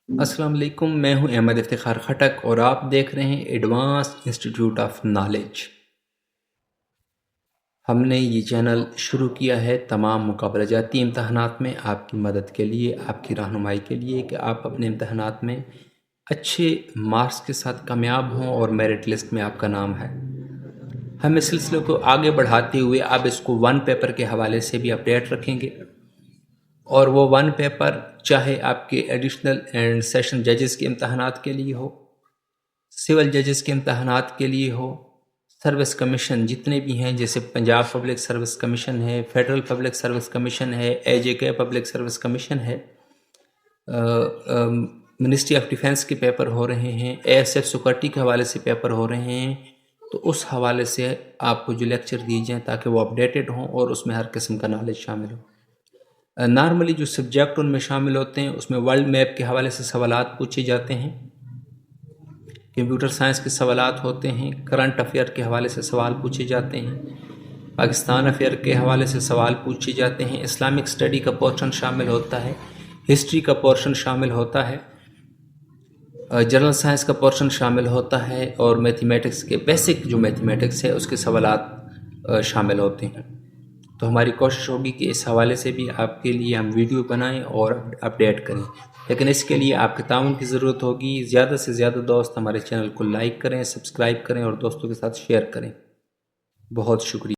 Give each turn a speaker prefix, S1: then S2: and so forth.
S1: السلام علیکم، میں ہوں احمد افتخار خٹک اور آپ دیکھ رہے ہیں ایڈوانس انسٹیٹیوٹ آف نالج۔ ہم نے یہ چینل شروع کیا ہے تمام مقابلہ جاتی امتحانات میں آپ کی مدد کے لیے، آپ کی رہنمائی کے لیے کہ آپ اپنے امتحانات میں اچھے مارکس کے ساتھ کامیاب ہوں اور میرٹ لسٹ میں آپ کا نام ہے۔ ہم اس سلسلے کو آگے بڑھاتے ہوئے اب اس کو ون پیپر کے حوالے سے بھی اپڈیٹ رکھیں گے، اور وہ ون پیپر چاہے آپ کے ایڈیشنل اینڈ سیشن ججز کے امتحانات کے لیے ہو، سول ججز کے امتحانات کے لیے ہو، سروس کمیشن جتنے بھی ہیں جیسے پنجاب پبلک سروس کمیشن ہے، فیڈرل پبلک سروس کمیشن ہے، AJK پبلک سروس کمیشن ہے، منسٹری آف ڈیفینس کے پیپر ہو رہے ہیں، ASF سیکورٹی کے حوالے سے پیپر ہو رہے ہیں، تو اس حوالے سے آپ کو جو لیکچر دیے جائیں تاکہ وہ اپڈیٹڈ ہوں اور اس میں ہر قسم کا نالج شامل ہو۔ نارملی جو سبجیکٹ ان میں شامل ہوتے ہیں اس میں ورلڈ میپ کے حوالے سے سوالات پوچھے جاتے ہیں، کمپیوٹر سائنس کے سوالات ہوتے ہیں، کرنٹ افیئر کے حوالے سے سوال پوچھے جاتے ہیں، پاکستان افیئر کے حوالے سے سوال پوچھے جاتے ہیں، اسلامک اسٹڈی کا پورشن شامل ہوتا ہے، ہسٹری کا پورشن شامل ہوتا ہے، جنرل سائنس کا پورشن شامل ہوتا ہے، اور میتھمیٹکس کے بیسک جو میتھمیٹکس ہے اس کے سوالات شامل ہوتے ہیں۔ تو ہماری کوشش ہوگی کہ اس حوالے سے بھی آپ کے لیے ہم ویڈیو بنائیں اور اپڈیٹ کریں، لیکن اس کے لیے آپ کے تعاون کی ضرورت ہوگی۔ زیادہ سے زیادہ دوست ہمارے چینل کو لائک کریں، سبسکرائب کریں اور دوستوں کے ساتھ شیئر کریں۔ بہت شکریہ۔